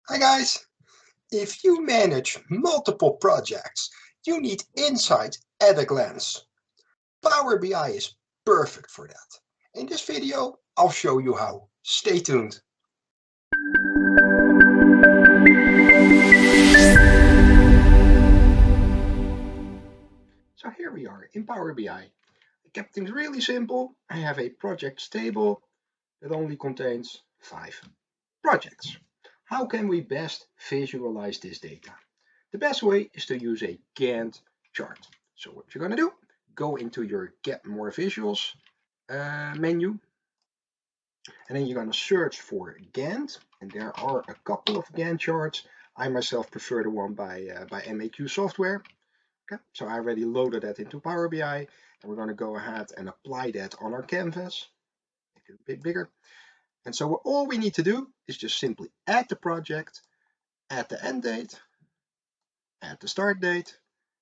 Hi guys! If you manage multiple projects, you need insight at a glance. Power BI is perfect for that. In this video, I'll show you how. Stay tuned. So here we are in Power BI. I kept things really simple. I have a projects table that only contains 5 projects. How can we best visualize this data? The best way is to use a Gantt chart. So what you're going to do, go into your Get More Visuals menu, and then you're going to search for Gantt, and there are a couple of Gantt charts. I myself prefer the one by MAQ Software. Okay, so I already loaded that into Power BI, and we're going to go ahead and apply that on our canvas, make it a bit bigger. And so all we need to do is just simply add the project, add the end date, add the start date,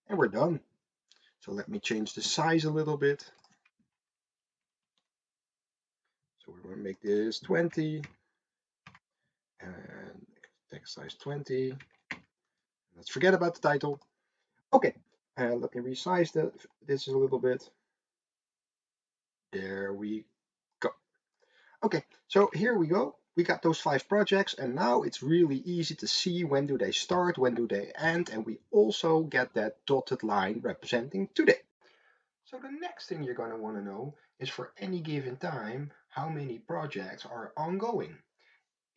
and we're done. So let me change the size a little bit. So we're going to make this 20 and text size 20. Let's forget about the title. Okay, let me resize this a little bit. There we go. Okay, so here we go. We got those 5 projects, and now it's really easy to see when do they start, when do they end, and we also get that dotted line representing today. So the next thing you're going to want to know is for any given time, how many projects are ongoing.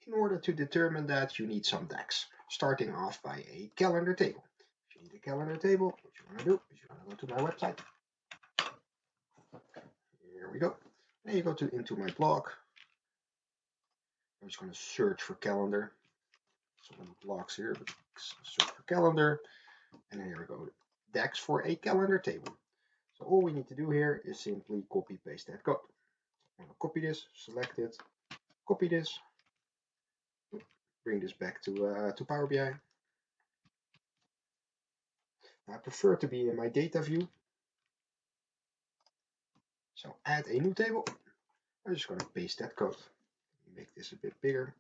In order to determine that, you need some DAX, starting off by a calendar table. If you need a calendar table, what you want to do is you want to go to my website. Here we go. Then you go into my blog. I'm just going to search for calendar. So many blogs here, but search for calendar. And here we go. DAX for a calendar table. So all we need to do here is simply copy paste that code. I'm going to copy this, select it, copy this, bring this back to Power BI. I prefer to be in my data view. So add a new table. I'm just going to paste that code. Make this a bit bigger.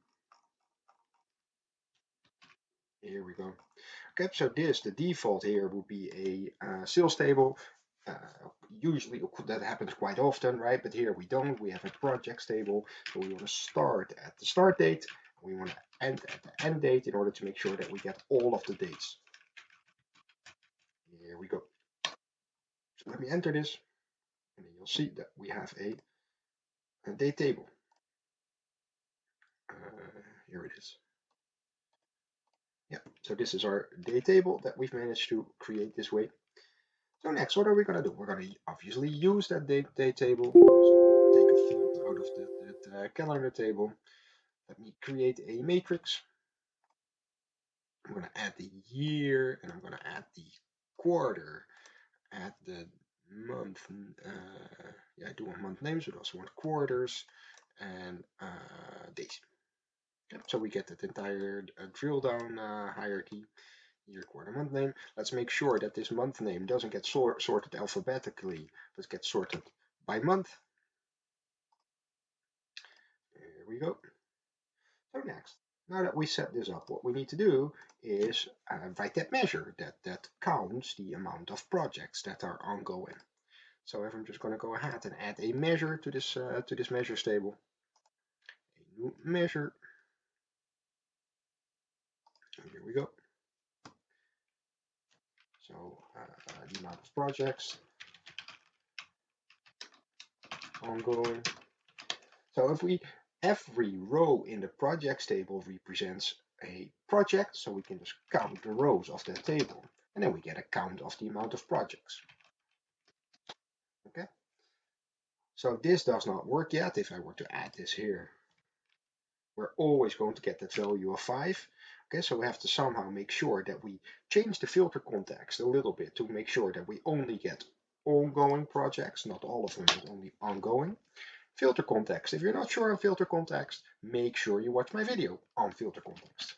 Here we go. Okay, so the default here would be a sales table. Usually that happens quite often, right? But here we don't. We have a projects table. So we want to start at the start date. We want to end at the end date in order to make sure that we get all of the dates. Here we go. So let me enter this. And then you'll see that we have a date table. Here it is. Yeah, so this is our date table that we've managed to create this way. So next, what are we going to do? We're going to obviously use that date table. So take a field out of that calendar table. Let me create a matrix. I'm going to add the year, and I'm going to add the quarter, add the month. Yeah, I do want month names, but also want quarters and days. Okay, so we get that entire drill down hierarchy. Year, quarter, month name. Let's make sure that this month name doesn't get sorted alphabetically, but gets sorted by month. Here we go. So next, now that we set this up, what we need to do is write that measure that counts the amount of projects that are ongoing. So if I'm just going to go ahead and add a measure to this measures table, a new measure. And here we go. So the amount of projects ongoing. So if every row in the projects table represents a project, so we can just count the rows of that table, and then we get a count of the amount of projects. Okay. So this does not work yet. If I were to add this here, we're always going to get that value of 5. Okay, so we have to somehow make sure that we change the filter context a little bit to make sure that we only get ongoing projects, not all of them, but only ongoing. Filter context. If you're not sure on filter context, make sure you watch my video on filter context.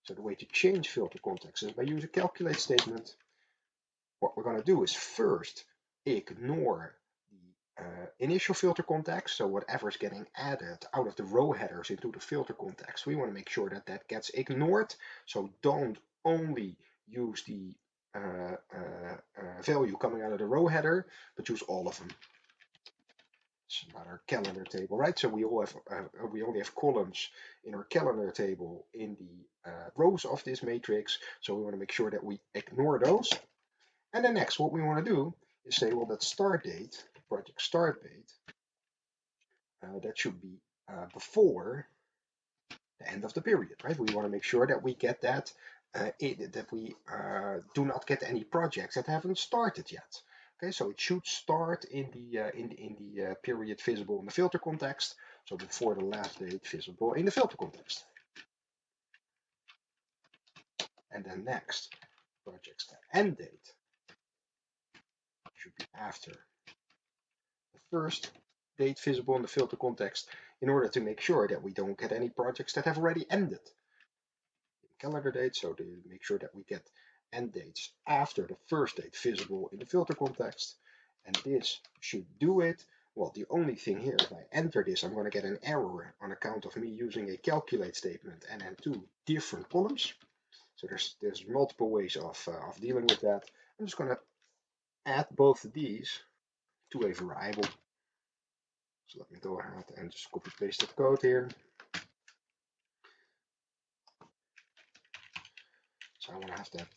So the way to change filter context is by using a calculate statement. What we're going to do is first ignore initial filter context, so whatever is getting added out of the row headers into the filter context, we want to make sure that that gets ignored. So don't only use the value coming out of the row header, but use all of them. It's about our calendar table, right? So we only have columns in our calendar table in the rows of this matrix. So we want to make sure that we ignore those. And then next, what we want to do is say, well, that start date, project start date, that should be before the end of the period, right? We want to make sure that we get that, that we do not get any projects that haven't started yet. Okay, so it should start in the period visible in the filter context, so before the last date visible in the filter context. And then next, project's end date should be after the first date visible in the filter context, in order to make sure that we don't get any projects that have already ended. Calendar date, so to make sure that we get end dates after the first date visible in the filter context. And this should do it. Well, the only thing here, if I enter this, I'm going to get an error on account of me using a calculate statement and then two different columns. So there's multiple ways of dealing with that. I'm just going to add both of these to a variable. So let me go ahead and just copy paste that code here. So I want to have that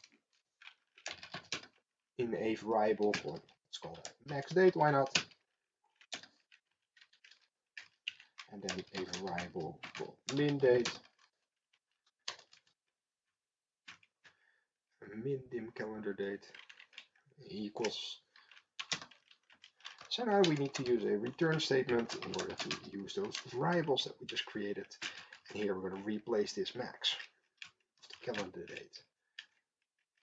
in a variable for, let's call that max date, why not? And then a variable called min date, min dim calendar date equals. So now we need to use a return statement in order to use those variables that we just created. And here we're going to replace this max calendar date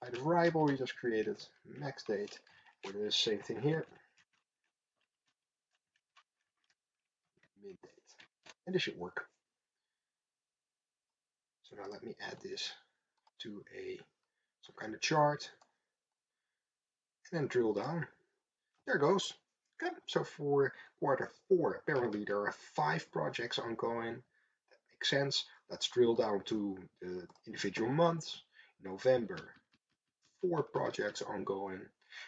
by the variable we just created, max date. We'll do the same thing here, min date, and this should work. So now let me add this to some kind of chart, and then drill down. There it goes. Okay, so for Q4, apparently there are 5 projects ongoing. That makes sense. Let's drill down to the individual months. November, 4 projects ongoing.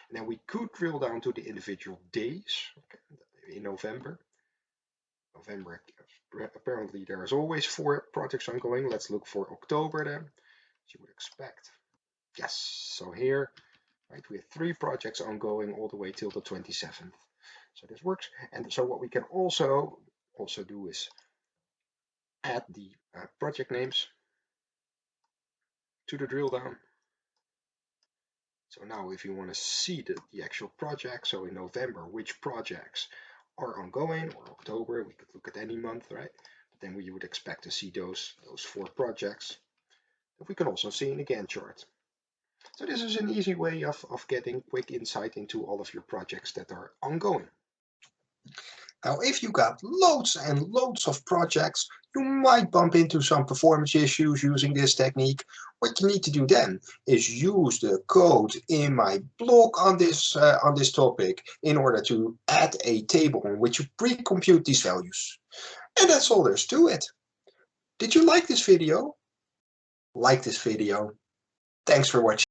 And then we could drill down to the individual days. Okay, in November, apparently there is always 4 projects ongoing. Let's look for October then, as you would expect. Yes, so here, right, we have 3 projects ongoing all the way till the 27th. So this works. And so what we can also do is add the project names to the drill down. So now if you want to see the actual project, so in November, which projects are ongoing, or October, we could look at any month, right? But then we would expect to see those 4 projects that we can also see in the Gantt chart. So this is an easy way of getting quick insight into all of your projects that are ongoing. Now, if you got loads and loads of projects, you might bump into some performance issues using this technique. What you need to do then is use the code in my blog on this topic in order to add a table in which you pre-compute these values. And that's all there's to it. Did you like this video? Like this video. Thanks for watching.